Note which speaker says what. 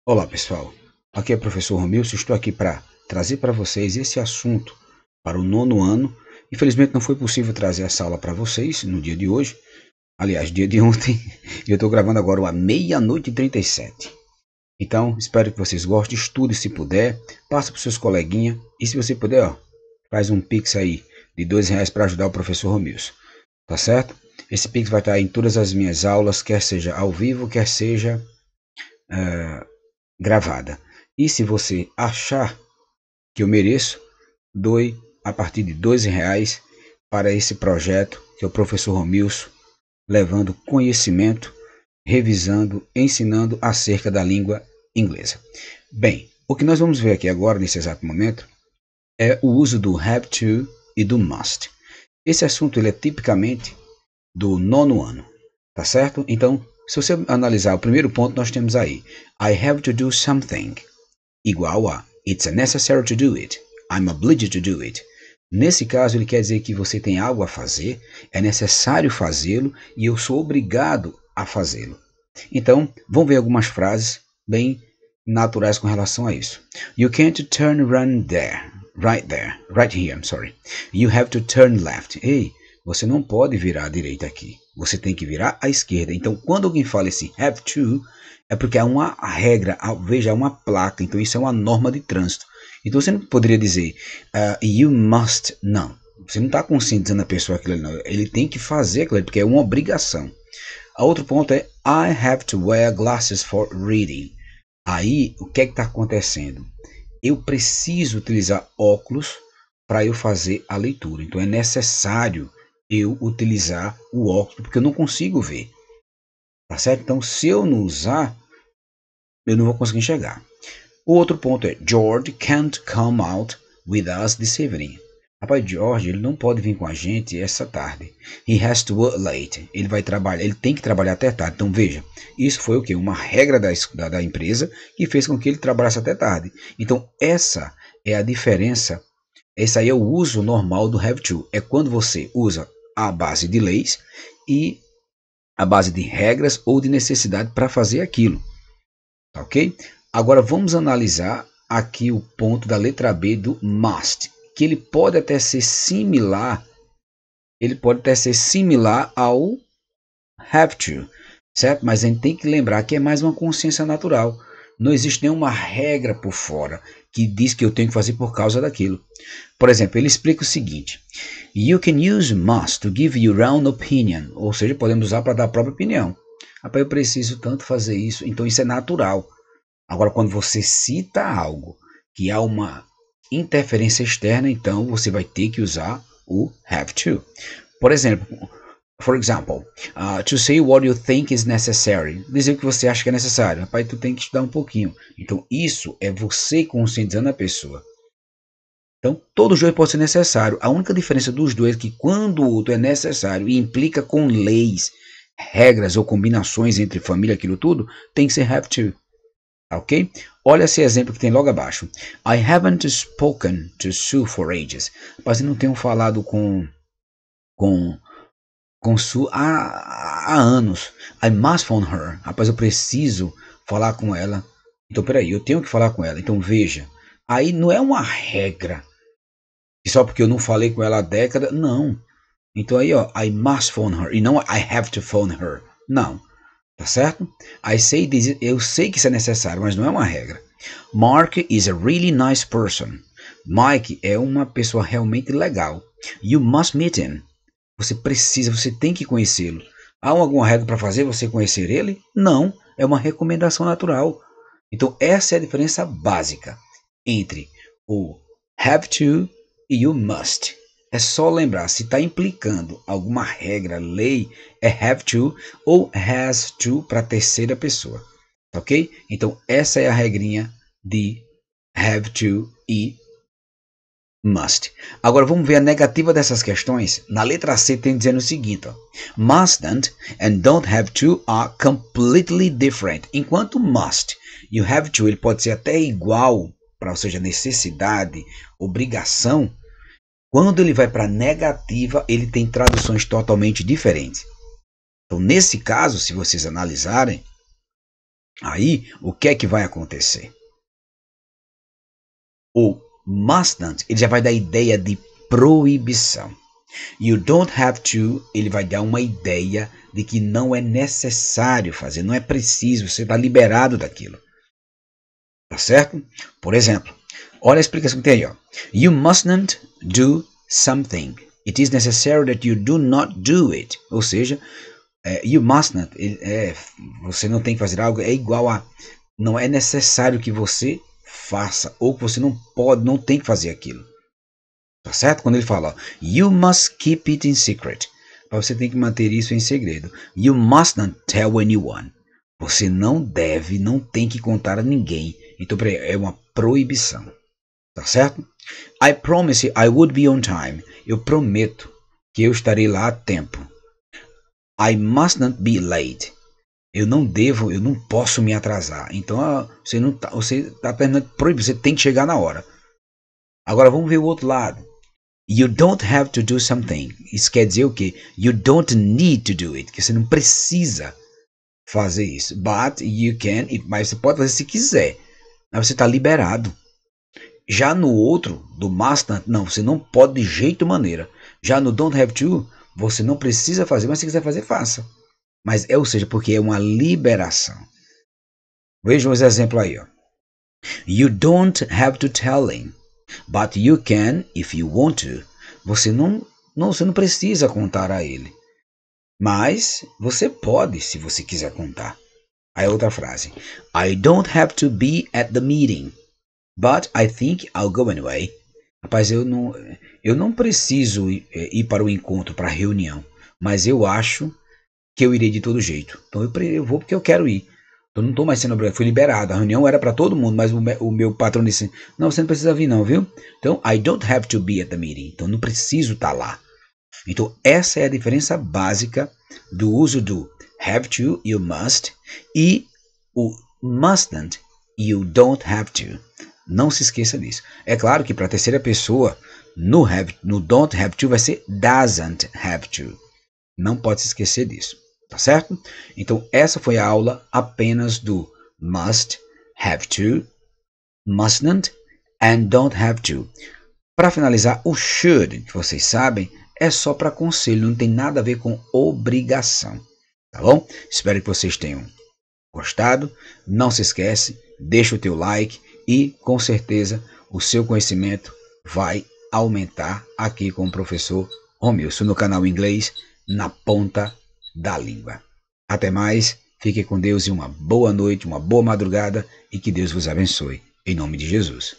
Speaker 1: Olá pessoal, aqui é o professor Romilson, estou aqui para trazer para vocês esse assunto para o nono ano. Infelizmente não foi possível trazer essa aula para vocês no dia de hoje, aliás, dia de ontem, e eu estou gravando agora à meia-noite e 37. Então, espero que vocês gostem, estude se puder, passa para os seus coleguinhas e se você puder, faz um pix aí de R$ 2 para ajudar o professor Romilson, tá certo? Esse pix vai estar em todas as minhas aulas, quer seja ao vivo, quer seja gravada. E se você achar que eu mereço, doe a partir de R$ 2 para esse projeto que é o professor Romilson, levando conhecimento, revisando, ensinando acerca da língua inglesa. Bem, o que nós vamos ver aqui agora, nesse exato momento, é o uso do have to e do must. Esse assunto ele é tipicamente do nono ano, tá certo? Então, se você analisar o primeiro ponto, nós temos aí I have to do something, igual a It's necessary to do it, I'm obliged to do it. Nesse caso, ele quer dizer que você tem algo a fazer, é necessário fazê-lo e eu sou obrigado a fazê-lo. Então, vamos ver algumas frases bem naturais com relação a isso. You can't turn right here, I'm sorry. You have to turn left. Ei, você não pode virar à direita aqui. Você tem que virar à esquerda. Então, quando alguém fala esse have to, é porque há uma regra, veja, há uma placa. Então, isso é uma norma de trânsito. Então, você não poderia dizer you must. Não. Você não está conscientizando a pessoa aquilo ali, não. Ele tem que fazer aquilo ali, porque é uma obrigação. A outro ponto é I have to wear glasses for reading. Aí, o que é que está acontecendo? Eu preciso utilizar óculos para eu fazer a leitura. Então, é necessário eu utilizar o óculos, porque eu não consigo ver. Tá certo? Então, se eu não usar, eu não vou conseguir enxergar. O outro ponto é George can't come out with us this evening. Rapaz, George, ele não pode vir com a gente essa tarde. He has to work late. Ele vai trabalhar, ele tem que trabalhar até tarde. Então, veja, isso foi o quê? Uma regra da empresa que fez com que ele trabalhasse até tarde. Então, essa é a diferença. Esse aí é o uso normal do have to. É quando você usa a base de leis e a base de regras ou de necessidade para fazer aquilo. Tá ok? Agora vamos analisar aqui o ponto da letra B do must, que ele pode até ser similar, ao have to, certo? Mas a gente tem que lembrar que é mais uma consciência natural. Não existe nenhuma regra por fora que diz que eu tenho que fazer por causa daquilo. Por exemplo, ele explica o seguinte: You can use must to give your own opinion. Ou seja, podemos usar para dar a própria opinião. Rapaz, eu preciso tanto fazer isso, então isso é natural. Agora, quando você cita algo que há uma interferência externa, então você vai ter que usar o have to. Por exemplo, to say what you think is necessary. Dizer o que você acha que é necessário. Rapaz, tu tem que estudar um pouquinho. Então, isso é você conscientizando a pessoa. Então, todos os dois podem ser necessários. A única diferença dos dois é que quando o outro é necessário e implica com leis, regras ou combinações entre família, aquilo tudo, tem que ser have to. Ok? Olha esse exemplo que tem logo abaixo. I haven't spoken to Sue for ages. Mas eu não tenho falado com Sue há anos. I must phone her. Rapaz, eu preciso falar com ela. Então, peraí, eu tenho que falar com ela. Então, veja. Aí não é uma regra. E só porque eu não falei com ela há décadas. Não. Então aí, ó, I must phone her. E não I have to phone her. Não. Tá certo? Eu sei que isso é necessário, mas não é uma regra. Mark is a really nice person. Mike é uma pessoa realmente legal. You must meet him. Você tem que conhecê-lo. Há alguma regra para fazer você conhecer ele? Não. É uma recomendação natural. Então, essa é a diferença básica entre o have to e o must. É só lembrar, se está implicando alguma regra, lei, é have to ou has to para a terceira pessoa. Ok? Então, essa é a regrinha de have to e must. Agora, vamos ver a negativa dessas questões. Na letra C tem dizendo o seguinte: ó, mustn't and don't have to are completely different. Enquanto must e o have to ele pode ser até igual, ou seja, necessidade, obrigação. Quando ele vai para negativa, ele tem traduções totalmente diferentes. Então, nesse caso, se vocês analisarem, Aí, o que é que vai acontecer? O mustn't, ele já vai dar ideia de proibição. You don't have to, ele vai dar uma ideia de que não é necessário fazer, não é preciso, você está liberado daquilo. Tá certo? Por exemplo, olha a explicação que tem aí. Ó. You mustn't do something. It is necessary that you do not do it. Ou seja, you mustn't, você não tem que fazer algo, é igual a não é necessário que você faça, ou que você não pode, não tem que fazer aquilo. Tá certo? Quando ele fala, ó, you must keep it in secret. Você tem que manter isso em segredo. You must not tell anyone. Você não deve, não tem que contar a ninguém. Então é uma proibição. Tá certo? I promise I would be on time. Eu prometo que eu estarei lá a tempo. I must not be late. Eu não devo, eu não posso me atrasar. Então você tá terminando proibido, você tem que chegar na hora. Agora vamos ver o outro lado. You don't have to do something. Isso quer dizer o quê? You don't need to do it. Que você não precisa fazer isso. But you can. Mas você pode fazer se quiser. Mas você está liberado. Já no outro, do must not, não, você não pode de jeito maneira. Já no don't have to, você não precisa fazer, mas se quiser fazer, faça. Mas ou seja, porque é uma liberação. Veja os exemplos aí. Ó. You don't have to tell him. But you can if you want to. Você você não precisa contar a ele. Mas você pode se você quiser contar. Aí outra frase. I don't have to be at the meeting. But I think I'll go anyway. Rapaz, eu não preciso ir para o encontro, para a reunião. Mas eu acho que eu irei de todo jeito. Então eu vou porque eu quero ir. Eu não estou mais sendo obrigado, fui liberado. A reunião era para todo mundo, mas o meu patrão disse: não, você não precisa vir, não, viu? Então, I don't have to be at the meeting. Então, não preciso estar lá. Então, essa é a diferença básica do uso do have to, you must, e o mustn't, you don't have to. Não se esqueça disso. É claro que para a terceira pessoa, no don't have to vai ser doesn't have to. Não pode se esquecer disso. Tá certo? Então, essa foi a aula apenas do must, have to, mustn't and don't have to. Para finalizar, o should, que vocês sabem, é só para conselho, não tem nada a ver com obrigação. Tá bom? Espero que vocês tenham gostado. Não se esquece, deixa o teu like e, com certeza, o seu conhecimento vai aumentar aqui com o professor Romilson no canal Inglês na Ponta da Língua. Até mais, fique com Deus e uma boa noite, uma boa madrugada e que Deus vos abençoe. Em nome de Jesus.